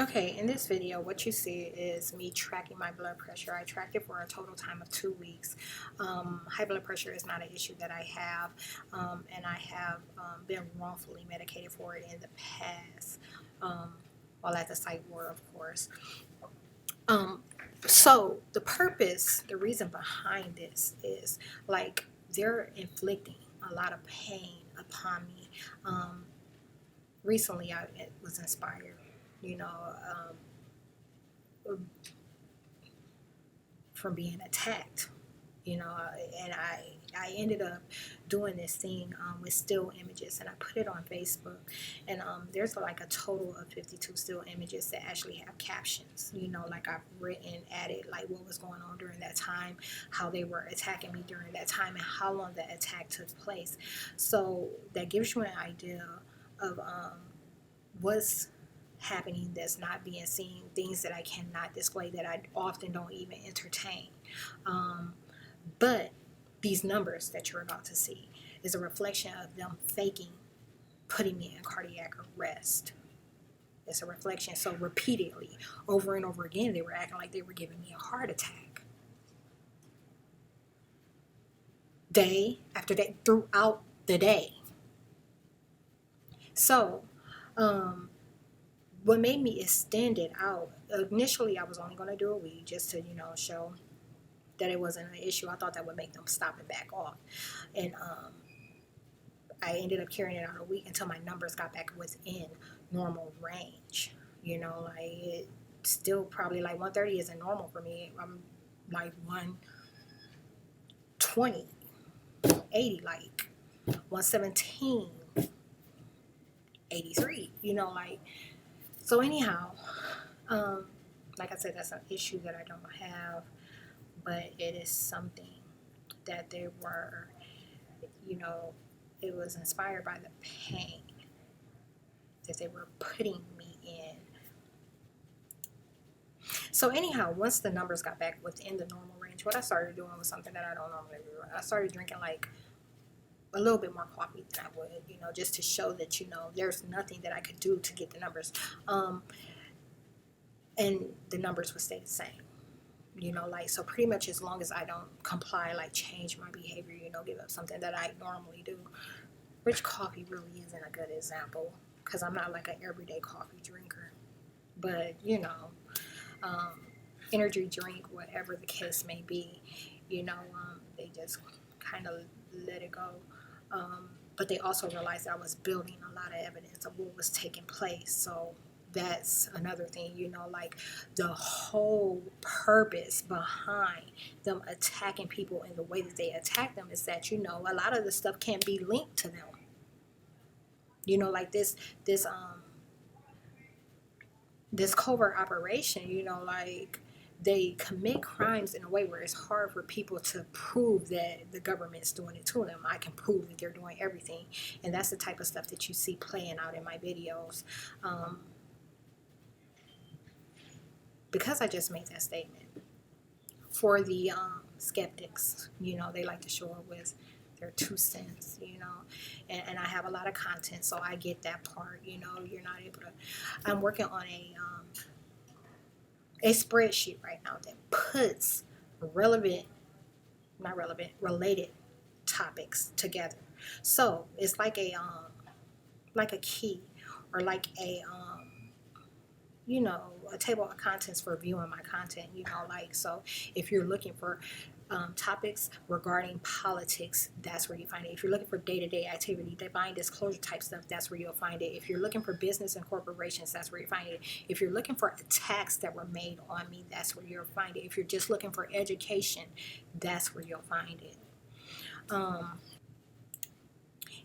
Okay, in this video, what you see is me tracking my blood pressure. I tracked it for a total time of 2 weeks. High blood pressure is not an issue that I have, and I have been wrongfully medicated for it in the past, while at the psych ward, of course. So the reason behind this is like they're inflicting a lot of pain upon me. Recently, I was inspired, you know, from being attacked, and I ended up doing this thing with still images, and I put it on Facebook, and there's like a total of 52 still images that actually have captions, like I've written, added like what was going on during that time, how they were attacking me during that time, and how long that attack took place. So that gives you an idea of what's happening that's not being seen, things that I cannot display, that I often don't even entertain. But these numbers that you're about to see is a reflection of them faking putting me in cardiac arrest. It's a reflection. So repeatedly, over and over again, they were acting like they were giving me a heart attack. Day after day, throughout the day. So, what made me extend it out, initially I was only going to do a week just to, show that it wasn't an issue. I thought that would make them stop and back off. And I ended up carrying it out a week until my numbers got back within normal range. Like it still probably like 130 isn't normal for me. I'm like 120, 80, like 117, 83, like. So anyhow, like I said, that's an issue that I don't have, but it is something that they were, it was inspired by the pain that they were putting me in. So anyhow, once the numbers got back within the normal range, what I started doing was something that I don't normally do. I started drinking like a little bit more coffee than I would, just to show that, there's nothing that I could do to get the numbers. And the numbers would stay the same. Like, so pretty much as long as I don't comply, like change my behavior, give up something that I normally do. Rich coffee really isn't a good example because I'm not like an everyday coffee drinker. But, energy drink, whatever the case may be, they just kind of let it go. But they also realized that I was building a lot of evidence of what was taking place. So that's another thing, like the whole purpose behind them attacking people in the way that they attack them is that, a lot of the stuff can't be linked to them. Like this covert operation, like they commit crimes in a way where it's hard for people to prove that the government's doing it to them. I can prove that they're doing everything, and that's the type of stuff that you see playing out in my videos. Because I just made that statement. For the skeptics, they like to show up with their 2 cents, and I have a lot of content, so I get that part. You're not able to. I'm working on a spreadsheet right now that puts related topics together. So it's like a key, or like a table of contents for viewing my content, like, so if you're looking for topics regarding politics, that's where you find it. If you're looking for day-to-day activity, divine disclosure type stuff, that's where you'll find it. If you're looking for business and corporations, that's where you find it. If you're looking for attacks that were made on me, that's where you'll find it. If you're just looking for education, that's where you'll find it.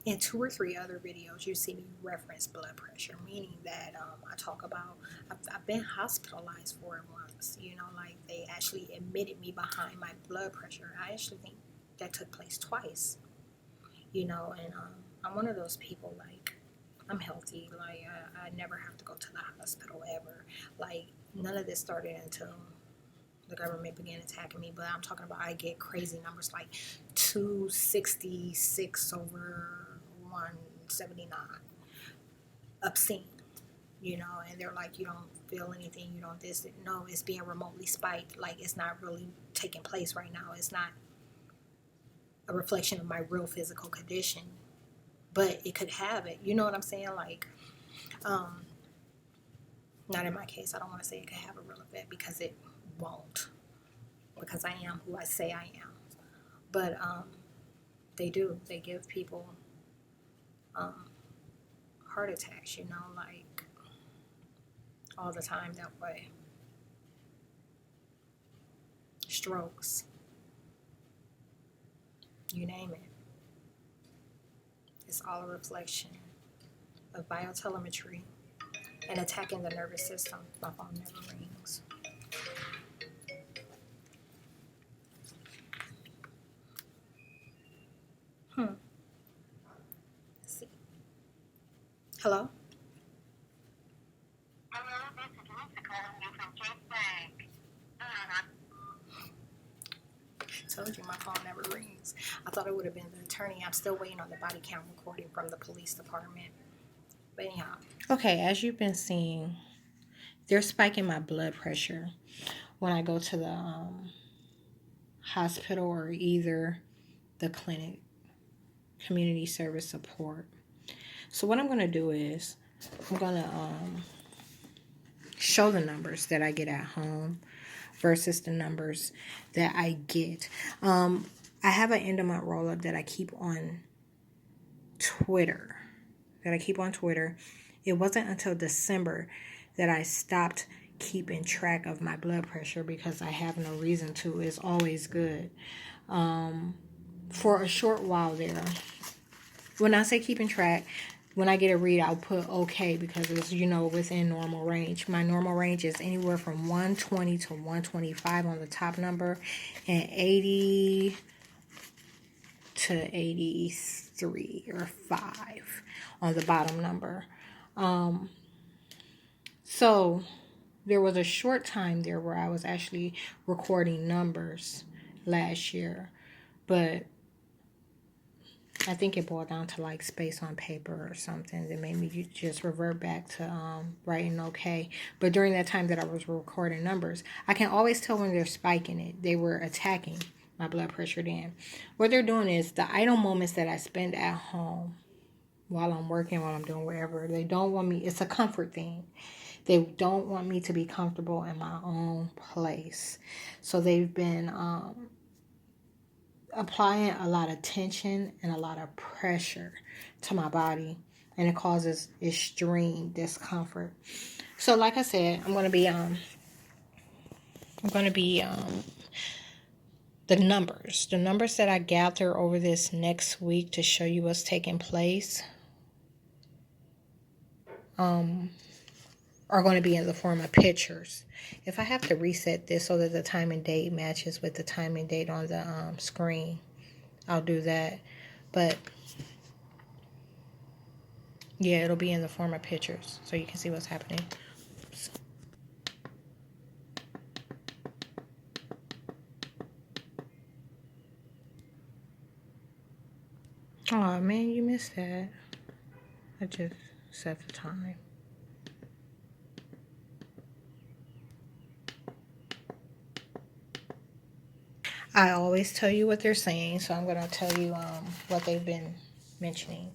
In 2 or 3 other videos, you see me reference blood pressure, meaning that I talk about I've been hospitalized for it once. Like they actually admitted me behind my blood pressure. I actually think that took place twice. And I'm one of those people, like, I'm healthy. Like I never have to go to the hospital ever. Like none of this started until the government began attacking me. But I'm talking about I get crazy numbers like 266 over 179. Obscene. you know, and they're like, you don't feel anything, you don't this. No, it's being remotely spiked. Like, it's not really taking place right now. It's not a reflection of my real physical condition, but it could have it. You know what I'm saying? Like, not in my case. I don't want to say it could have a real effect, because it won't, because I am who I say I am. But they do. They give people heart attacks, you know, like all the time that way. Strokes. You name it. It's all a reflection of biotelemetry and attacking the nervous system. My phone never rings. Let's see. Hello? Hello, this is Lisa calling you from Chase Bank. Told you my phone never rings. I thought it would have been the attorney. I'm still waiting on the body count recording from the police department. But anyhow. Okay, as you've been seeing, they're spiking my blood pressure when I go to the hospital or either the clinic, community service support. So what I'm going to do is I'm going to show the numbers that I get at home versus the numbers that I get. I have an end of month roll up that I keep on Twitter. It wasn't until December that I stopped keeping track of my blood pressure, because I have no reason to. It's always good. For a short while there, when I say keeping track, when I get a read, I'll put okay, because it's, you know, within normal range. My normal range is anywhere from 120 to 125 on the top number, and 80 to 83 or 5 on the bottom number. So there was a short time there where I was actually recording numbers last year, but I think it boiled down to like space on paper or something that made me just revert back to writing okay. But during that time that I was recording numbers, I can always tell when they're spiking it. They were attacking my blood pressure then. What they're doing is the idle moments that I spend at home while I'm working, while I'm doing whatever, they don't want me, it's a comfort thing. They don't want me to be comfortable in my own place. So they've been applying a lot of tension and a lot of pressure to my body, and it causes extreme discomfort. So like I said, I'm going to be the numbers that I gather over this next week to show you what's taking place are going to be in the form of pictures. If I have to reset this so that the time and date matches with the time and date on the screen, I'll do that. But yeah, it'll be in the form of pictures so you can see what's happening. Oops. Oh man, you missed that. I just set the time. I always tell you what they're saying, so I'm going to tell you what they've been mentioning.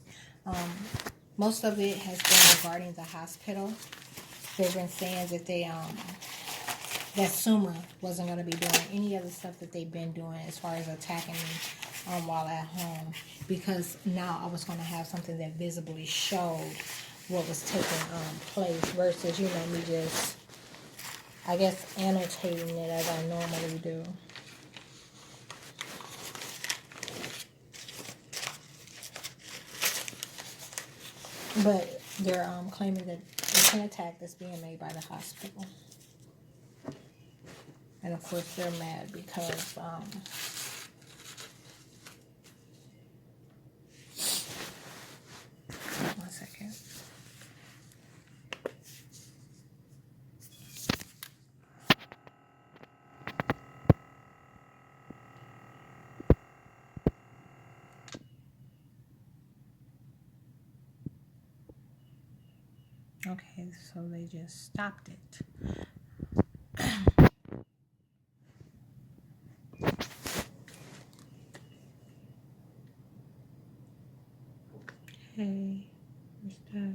Most of it has been regarding the hospital. They've been saying that that Suma wasn't going to be doing any of the stuff that they've been doing as far as attacking me while at home, because now I was going to have something that visibly showed what was taking place versus, you know, me just, I guess, annotating it as I normally do. But they're claiming that it's an attack that's being made by the hospital. And of course they're mad because one second. Okay, so they just stopped it. Okay, where's that?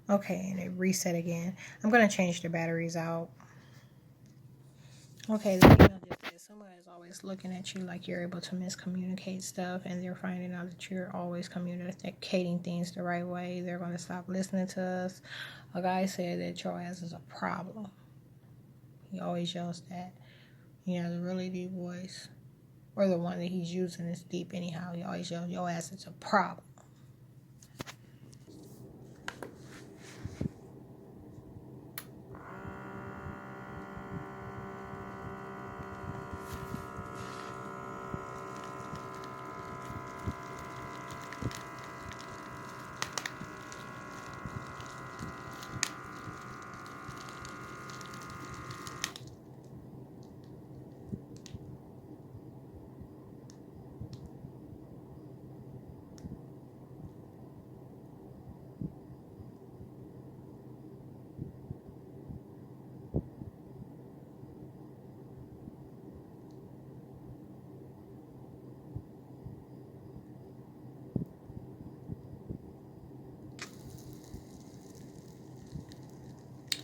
Okay, and it reset again. I'm gonna change the batteries out. Okay, the email just says someone is always looking at you like you're able to miscommunicate stuff, and they're finding out that you're always communicating things the right way. They're gonna stop listening to us. A guy said that your ass is a problem. He always yells that. He has a really deep voice. Or the one that he's using is deep anyhow. He always yells, your ass is a problem.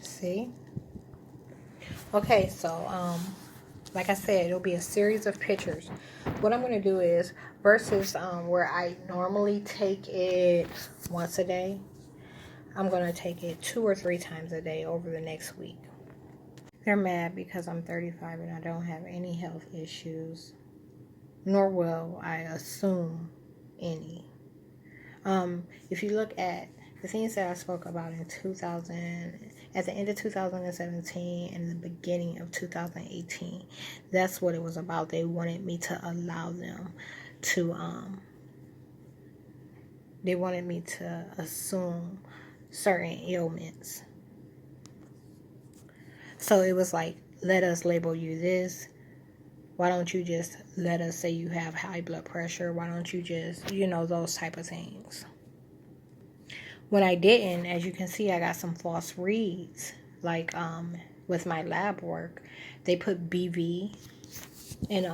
See? Okay, so like I said, it'll be a series of pictures. What I'm going to do is, versus where I normally take it once a day, I'm going to take it 2 or 3 times a day over the next week. They're mad because I'm 35 and I don't have any health issues, nor will I assume any. If you look at the things that I spoke about in 2000, at the end of 2017 and the beginning of 2018, that's what it was about. They wanted me to allow them to, they wanted me to assume certain ailments. So it was like, let us label you this. Why don't you just let us say you have high blood pressure? Why don't you just, those type of things. When I didn't, as you can see, I got some false reads. Like with my lab work, they put BV, and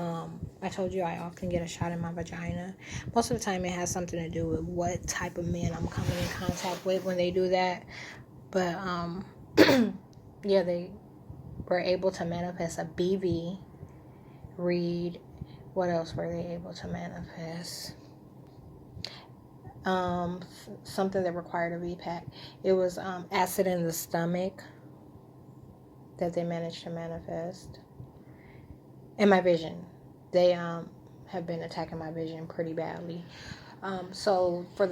I told you I often get a shot in my vagina. Most of the time it has something to do with what type of men I'm coming in contact with when they do that. But yeah, they were able to manifest a BV read. What else were they able to manifest? Something that required a VPAC. It was acid in the stomach that they managed to manifest. And my vision. They have been attacking my vision pretty badly. So for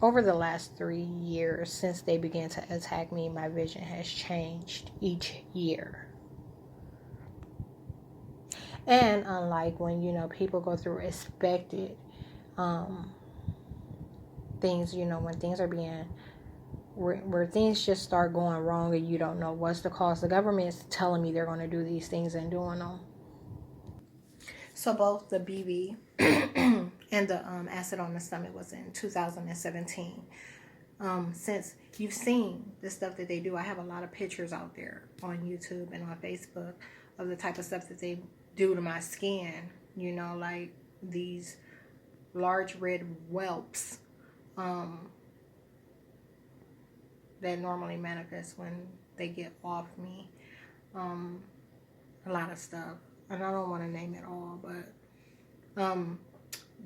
over the last 3 years since they began to attack me, my vision has changed each year. And unlike when, people go through expected things, when things are being, where things just start going wrong and you don't know what's the cause. The government is telling me they're going to do these things and doing them. So both the BV and the acid on the stomach was in 2017. Since you've seen the stuff that they do, I have a lot of pictures out there on YouTube and on Facebook of the type of stuff that they do to my skin. Like these large red whelps that normally manifest when they get off me. A lot of stuff. And I don't want to name it all, but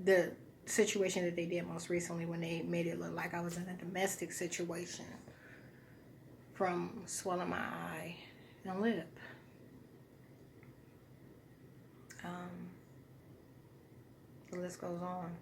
the situation that they did most recently when they made it look like I was in a domestic situation, from swelling my eye and lip. The list goes on.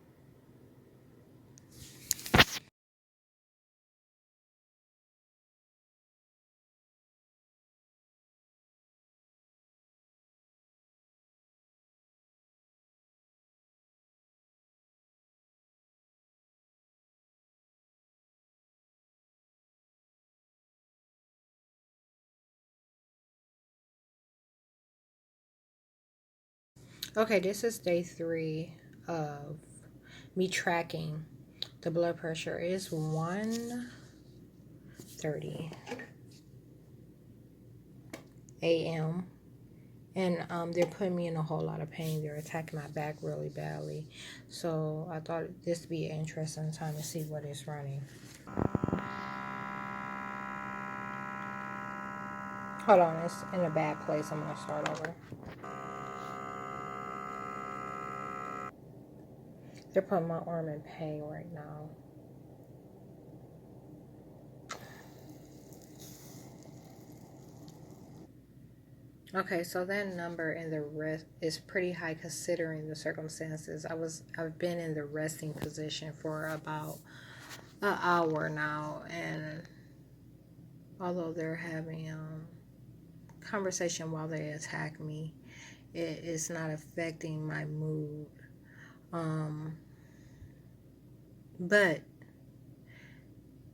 Okay, this is day 3 of me tracking. The blood pressure is 1:30 a.m. And they're putting me in a whole lot of pain. They're attacking my back really badly. So I thought this would be an interesting time to see what is running. Hold on, it's in a bad place. I'm going to start over. They're putting my arm in pain right now. Okay, so that number in the rest is pretty high considering the circumstances. I've been in the resting position for about an hour now, and although they're having conversation while they attack me, it is not affecting my mood. But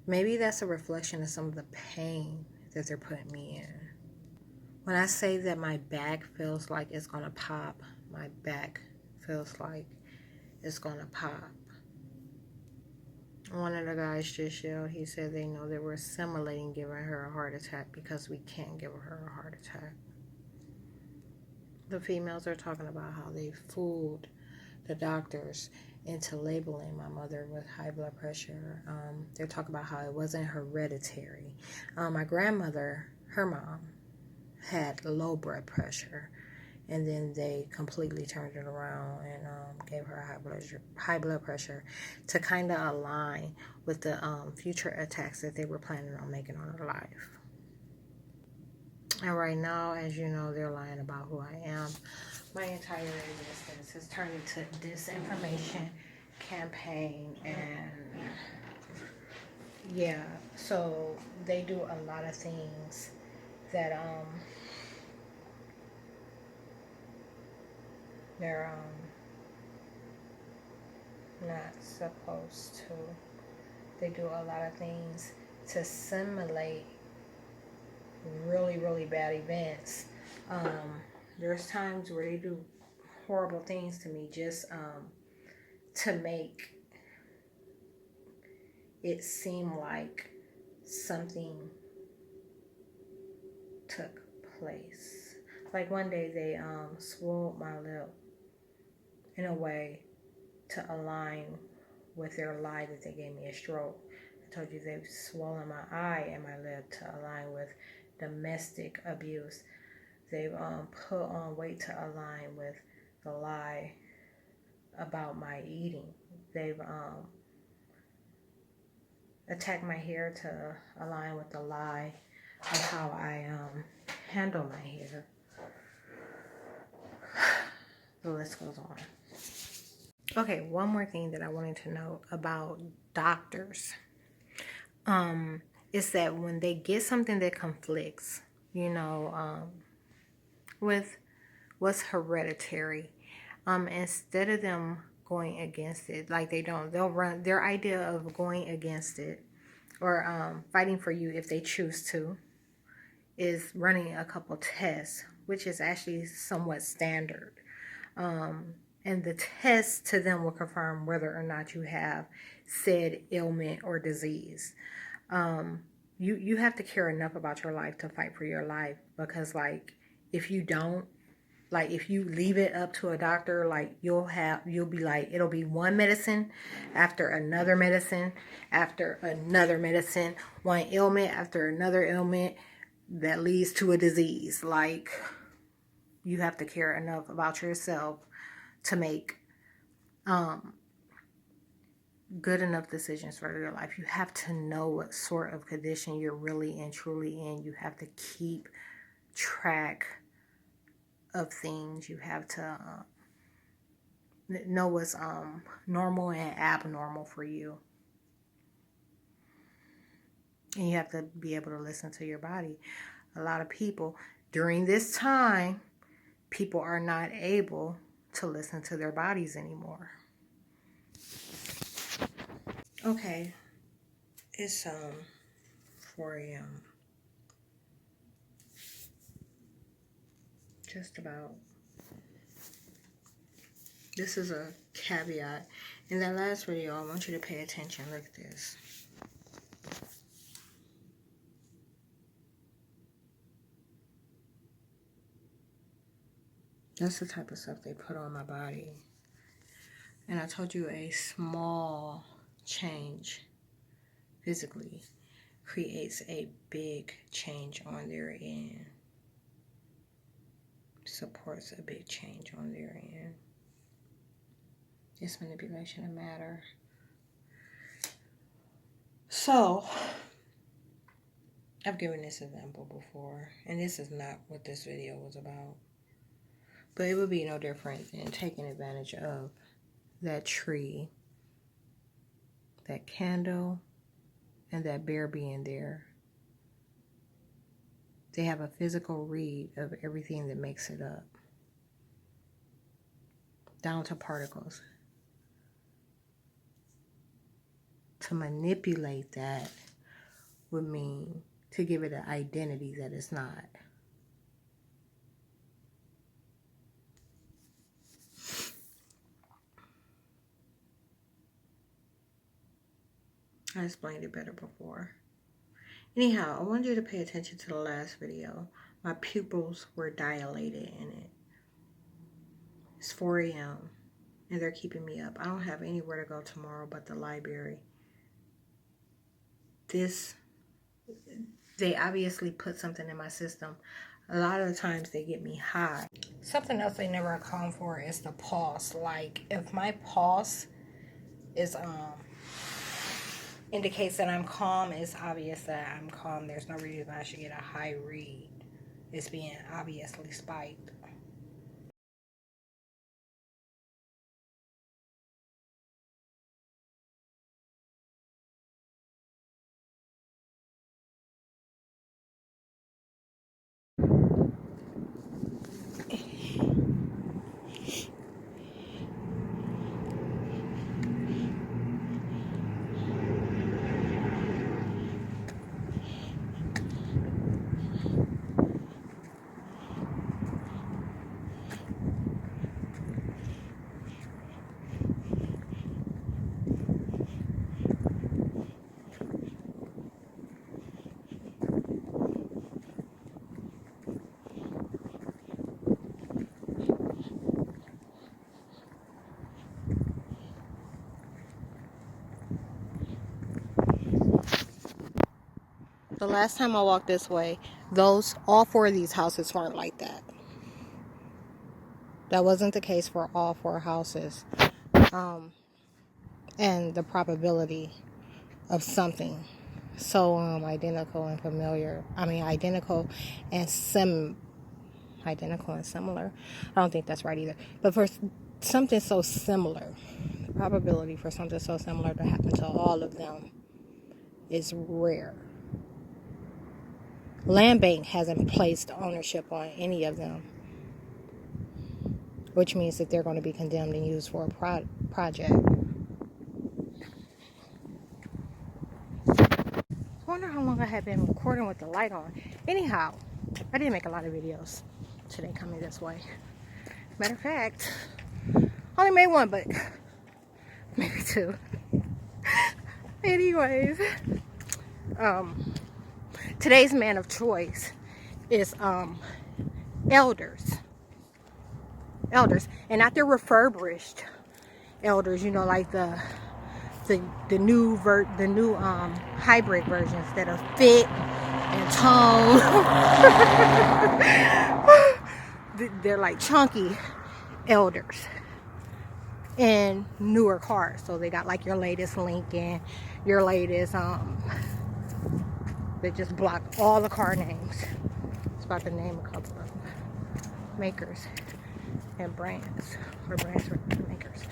maybe that's a reflection of some of the pain that they're putting me in. When I say that my back feels like it's gonna pop, my back feels like it's gonna pop. One of the guys just yelled, he said they know that we're simulating giving her a heart attack because we can't give her a heart attack. The females are talking about how they fooled the doctors into labeling my mother with high blood pressure. They're talking about how it wasn't hereditary. My grandmother, her mom, had low blood pressure, and then they completely turned it around and gave her high blood pressure to kind of align with the future attacks that they were planning on making on her life. And right now, as you know, they're lying about who I am. My entire existence has turned into disinformation campaign, and yeah, so they do a lot of things that they're not supposed to. They do a lot of things to simulate really, really bad events. There's times where they do horrible things to me just to make it seem like something took place. Like one day they swelled my lip in a way to align with their lie that they gave me a stroke. I told you they've swollen my eye and my lip to align with domestic abuse. They've put on weight to align with the lie about my eating. They've attacked my hair to align with the lie of how I handle my hair. The list goes on. Okay, one more thing that I wanted to know about doctors is that when they get something that conflicts, with what's hereditary, instead of them going against it, like they'll run their idea of going against it or fighting for you if they choose to, is running a couple tests, which is actually somewhat standard. And the test to them will confirm whether or not you have said ailment or disease. You have to care enough about your life to fight for your life, because if you don't, if you leave it up to a doctor, you'll be it'll be one medicine after another medicine after another medicine, one ailment after another ailment that leads to a disease. You have to care enough about yourself to make good enough decisions for your life. You have to know what sort of condition you're really and truly in. You have to keep track of things. You have to know what's normal and abnormal for you. And you have to be able to listen to your body. A lot of people during this time, people are not able to listen to their bodies anymore. Okay, it's 4 a.m. Just about. This is a caveat. In that last video, I want you to pay attention. Look at this. That's the type of stuff they put on my body. And I told you a small change physically creates a big change on their end. Supports a big change on their end. It's manipulation of matter. So, I've given this example before, and this is not what this video was about. But it would be no different than taking advantage of that tree, that candle, and that bear being there. They have a physical read of everything that makes it up, down to particles. To manipulate that would mean to give it an identity that it's not. I explained it better before. Anyhow, I wanted you to pay attention to the last video. My pupils were dilated in it. It's 4 a.m. and they're keeping me up. I don't have anywhere to go tomorrow but the library. They obviously put something in my system. A lot of the times they get me high. Something else they never account for is the pulse. Like if my pulse is indicates that I'm calm, it's obvious that I'm calm. There's no reason I should get a high read. It's being obviously spiked. The last time I walked this way, all 4 of these houses weren't like that. That wasn't the case for all 4 houses. And the probability of something so identical and familiar. I mean, identical and similar. I don't think that's right either. But for something so similar, the probability for something so similar to happen to all of them is rare. Land Bank hasn't placed ownership on any of them, which means that they're going to be condemned and used for a project. I wonder how long I have been recording with the light on. Anyhow, I didn't make a lot of videos today coming this way. Matter of fact, only made 1, but maybe 2. Anyways, today's man of choice is elders, and not the refurbished elders. You know, like the new hybrid versions that are fit and toned. They're like chunky elders in newer cars. So they got like your latest Lincoln, your latest they just block all the car names. It's about to name a couple of them. Makers and brands, or brands for makers.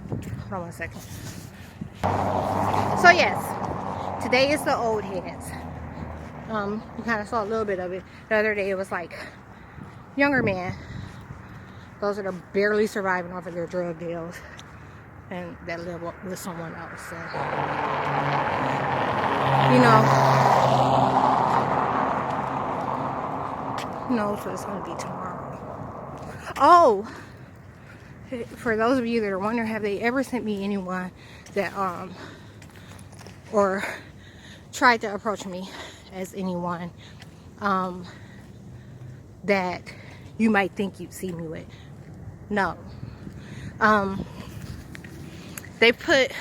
Hold on 1 second. So yes, today is the old heads. You kind of saw a little bit of it. The other day it was like younger men. Those that are barely surviving off of their drug deals and that live with someone else. So, you know, who knows what it's going to be tomorrow. Oh, for those of you that are wondering, have they ever sent me anyone that or tried to approach me as anyone that you might think you'd see me with? No. They put,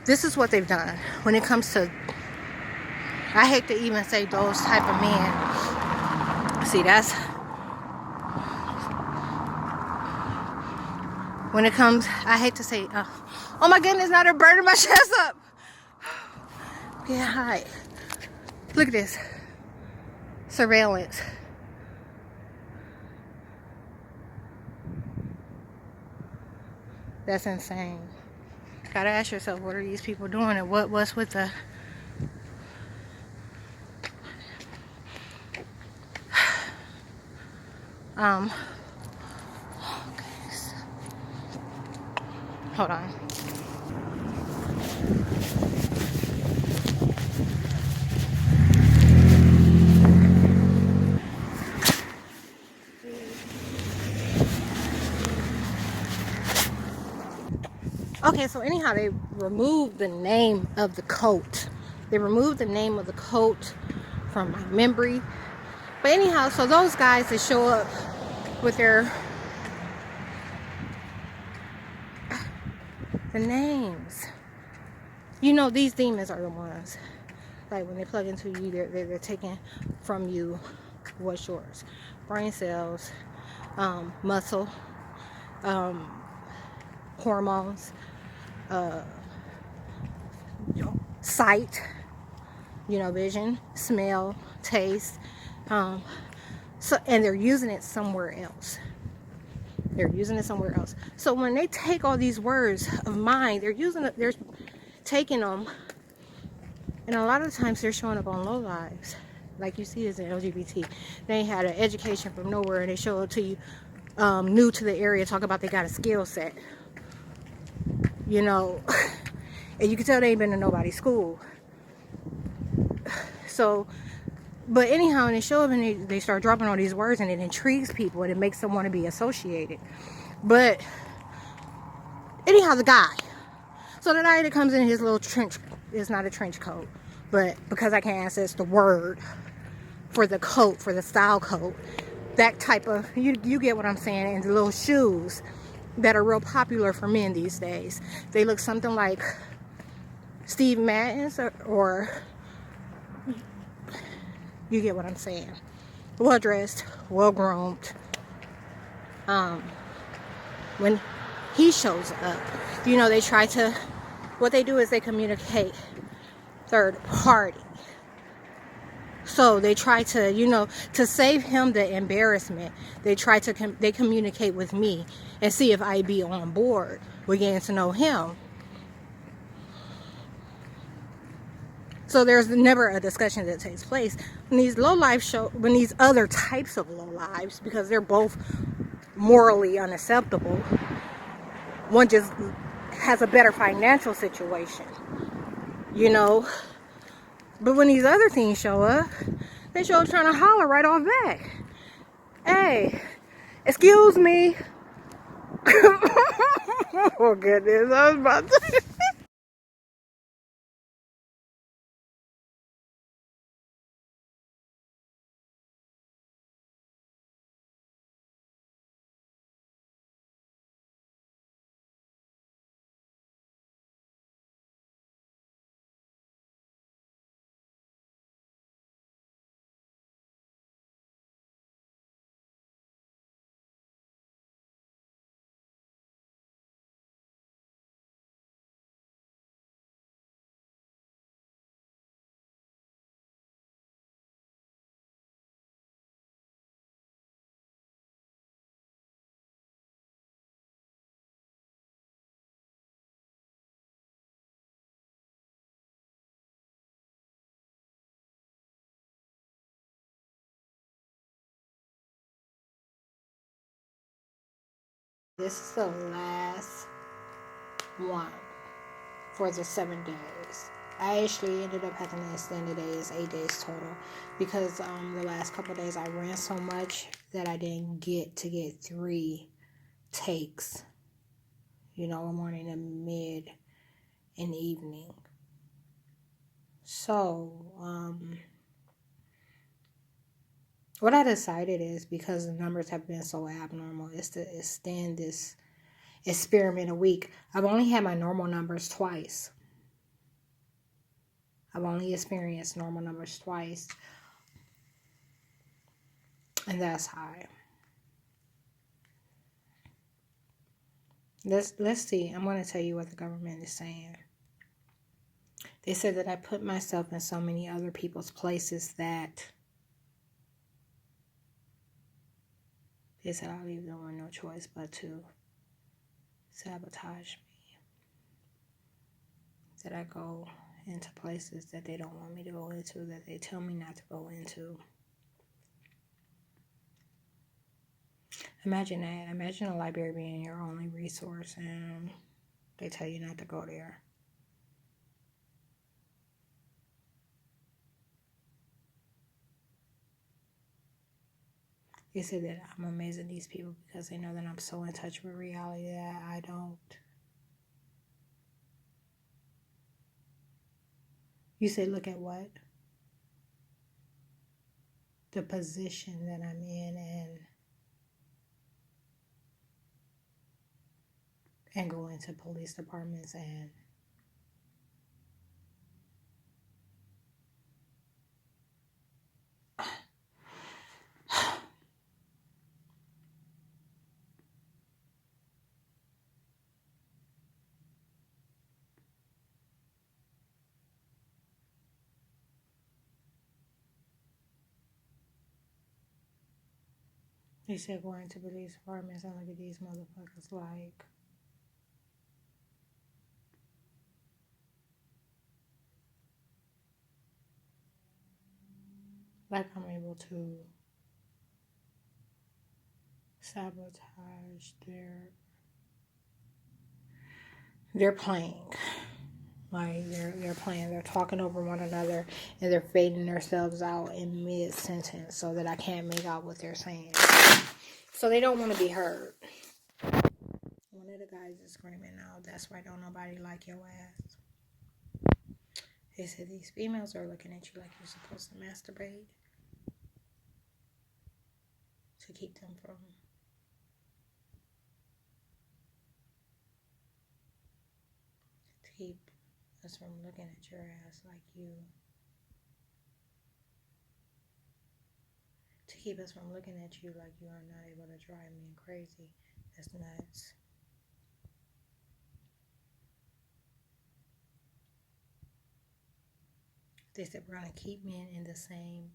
this is what they've done when it comes to, I hate to even say those type of men. See, that's, when it comes, I hate to say, oh my goodness, now they're burning my chest up. Yeah, hi. Look at this. Surveillance. That's insane. Gotta ask yourself, what are these people doing, and what's with the hold on. Okay, so anyhow, they removed the name of the coat. They removed the name of the coat from my memory. But anyhow, so those guys that show up with the names. You know, these demons are the ones. Like when they plug into you, they're taking from you what's yours. Brain cells, muscle, hormones, sight, vision, smell, taste. So, and they're using it somewhere else. So when they take all these words of mine, they're taking them, and a lot of times they're showing up on low lives. Like you see as an LGBT. They ain't had an education from nowhere, and they show up to you new to the area, talk about they got a skill set. And you can tell they ain't been to nobody's school. So, but anyhow, and they show up and they start dropping all these words, and it intrigues people and it makes them want to be associated. But anyhow, the guy. So the guy that comes in his little trench, it's not a trench coat, but because I can't access the word for the coat, for the style coat, that type of, you get what I'm saying, and the little shoes that are real popular for men these days. They look something like Steve Madden's or you get what I'm saying. Well dressed, well groomed. When he shows up, they try to, what they do is they communicate third party. So they try to, to save him the embarrassment, they communicate with me and see if I be on board with getting to know him. So there's never a discussion that takes place. When these when these other types of low lives, because they're both morally unacceptable, one just has a better financial situation, But when these other things show up, they show up trying to holler right off back. Hey, excuse me. Oh goodness, I was about to. This is the last one for the 7 days. I actually ended up having to extend the days, 8 days total, because the last couple of days I ran so much that I didn't get 3 takes, a morning, a mid, and evening. So, what I decided is, because the numbers have been so abnormal, is to extend this experiment a week. I've only had my normal numbers twice. I've only experienced normal numbers twice, and that's high. Let's see. I'm going to tell you what the government is saying. They said that I put myself in so many other people's places that they said I'll leave them with no choice but to sabotage me. That I go into places that they don't want me to go into, that they tell me not to go into. Imagine that. Imagine a library being your only resource and they tell you not to go there. They said that I'm amazing these people because they know that I'm so in touch with reality that I don't. You say, look at what? The position that I'm in and go into police departments and they said go into police departments and look at these motherfuckers like I'm able to sabotage they're playing. Like they're playing, they're talking over one another and they're fading themselves out in mid sentence so that I can't make out what they're saying. So they don't want to be heard. One of the guys is screaming out, that's why don't nobody like your ass. They said these females are looking at you like you're supposed to masturbate to keep them from keep us from looking at your ass like you. To keep us from looking at you like you are not able to drive me crazy. That's nuts. They said we're going to keep men in the same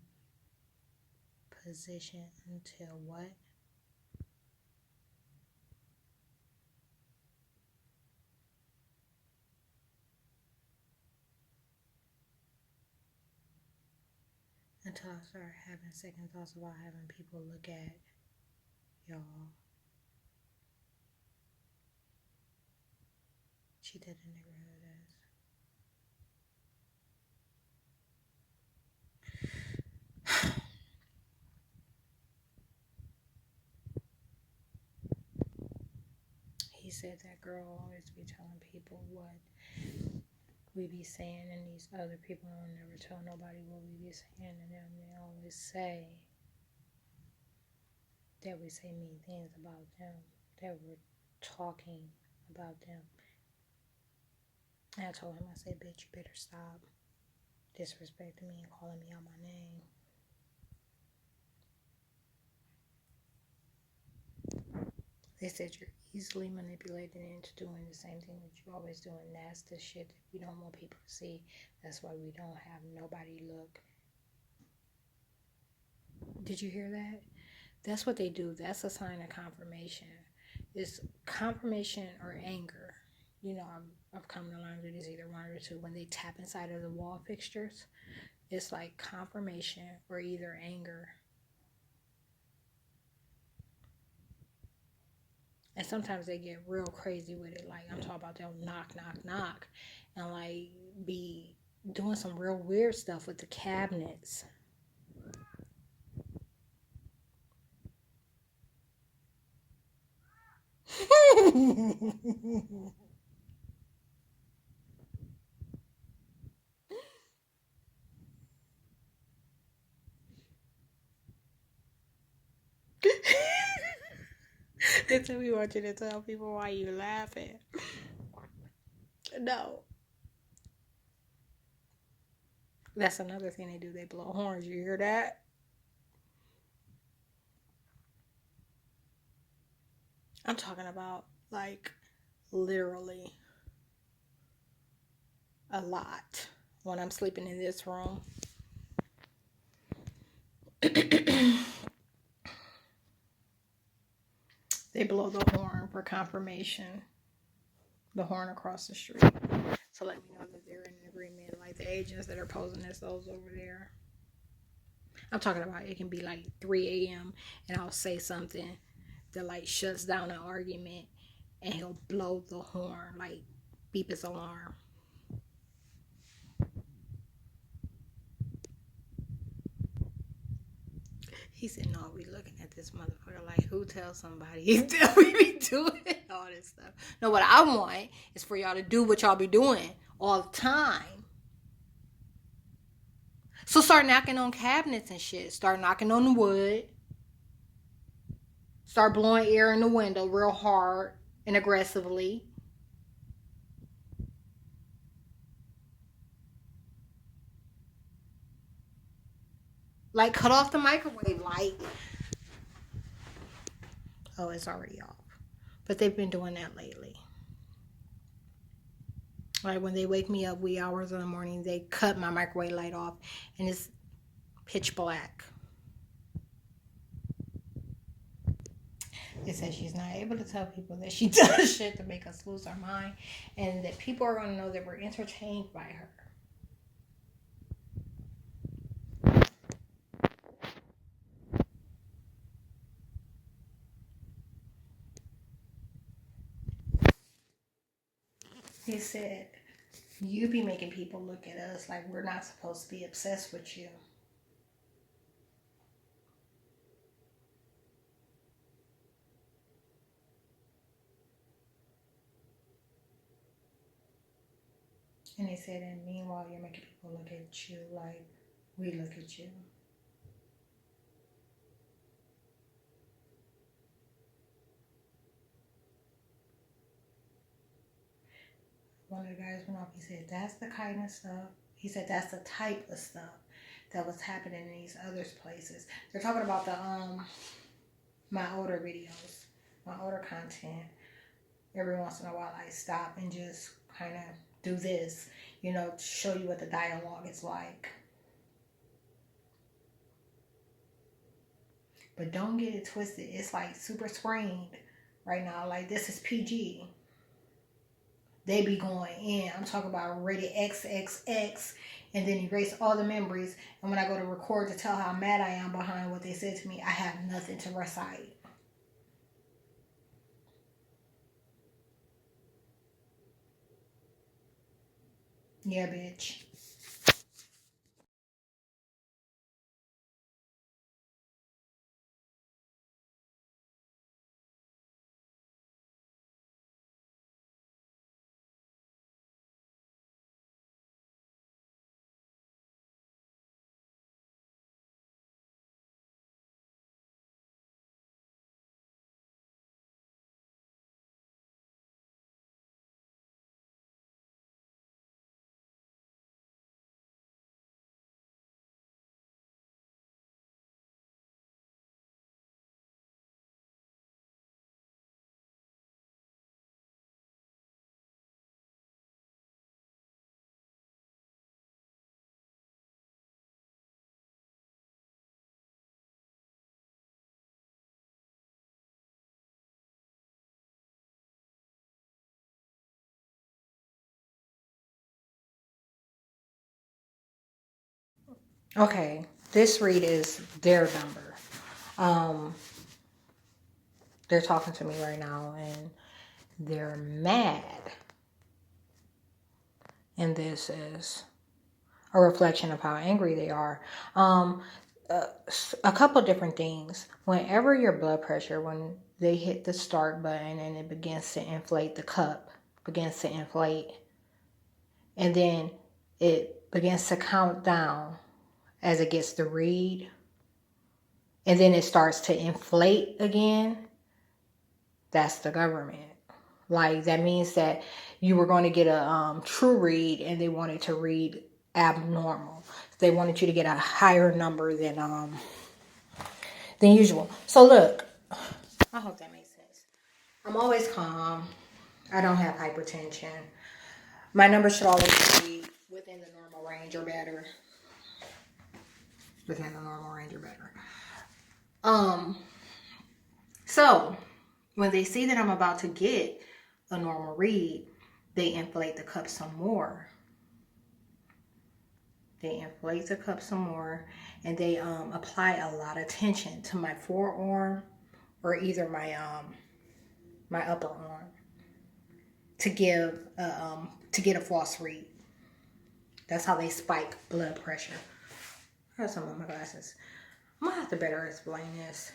position until what? Until I start having second thoughts about having people look at y'all. She did the neighborhood as. He said that girl always be telling people what we be saying, and these other people don't never tell nobody what we be saying to them. They always say that we say mean things about them, that we're talking about them. And I told him, I said, bitch, you better stop disrespecting me and calling me out my name. They said you're easily manipulated into doing the same thing that you always do, and that's the shit that we don't want people to see. That's why we don't have nobody look. Did you hear that? That's what they do. That's a sign of confirmation. It's confirmation or anger. I've come to learn that it's either one or the two. When they tap inside of the wall fixtures, it's like confirmation or either anger. And sometimes they get real crazy with it. Like, I'm talking about they'll knock, knock, knock. And, like, be doing some real weird stuff with the cabinets. They said we want you to tell people why you laughing. No. That's another thing they do. They blow horns. You hear that? I'm talking about like literally a lot when I'm sleeping in this room. They blow the horn for confirmation. The horn across the street. So let me know that they're in agreement. Like the agents that are posing themselves over there. I'm talking about it can be like 3 a.m. and I'll say something that like shuts down an argument and he'll blow the horn, like beep his alarm. He said, no, we looking at this motherfucker like, who tells somebody that we be doing all this stuff? No, what I want is for y'all to do what y'all be doing all the time. So start knocking on cabinets and shit. Start knocking on the wood. Start blowing air in the window real hard and aggressively. Like, cut off the microwave light. Oh, it's already off. But they've been doing that lately. Like, when they wake me up wee hours in the morning, they cut my microwave light off. And it's pitch black. It says she's not able to tell people that she does shit to make us lose our mind. And that people are going to know that we're entertained by her. He said, you be making people look at us like we're not supposed to be obsessed with you. And he said, and meanwhile, you're making people look at you like we look at you. One of the guys went off. He said, that's the kind of stuff. He said, that's the type of stuff that was happening in these other places. They're talking about the my older videos, my older content. Every once in a while, I stop and just kind of do this, you know, to show you what the dialogue is like. But don't get it twisted. It's like super screened right now. Like, this is PG. They be going in. I'm talking about rated XXX and then erase all the memories. And when I go to record to tell how mad I am behind what they said to me, I have nothing to recite. Yeah, bitch. Okay, this read is their number. They're talking to me right now and they're mad. And this is a reflection of how angry they are. A couple different things. Whenever your blood pressure, when they hit the start button and it begins to inflate, the cup begins to inflate. And then it begins to count down as it gets the read. And then it starts to inflate again. That's the government. Like, that means that you were going to get a true read and they wanted to read abnormal. They wanted you to get a higher number than usual. So look, I hope that makes sense. I'm always calm. I don't have hypertension. My number should always be within the normal range or better. Within the normal range or better. So when they see that I'm about to get a normal read, they inflate the cup some more. They inflate the cup some more, and they apply a lot of tension to my forearm or either my upper arm to get a false read. That's how they spike blood pressure. I have some of my glasses. I'm gonna have to better explain this.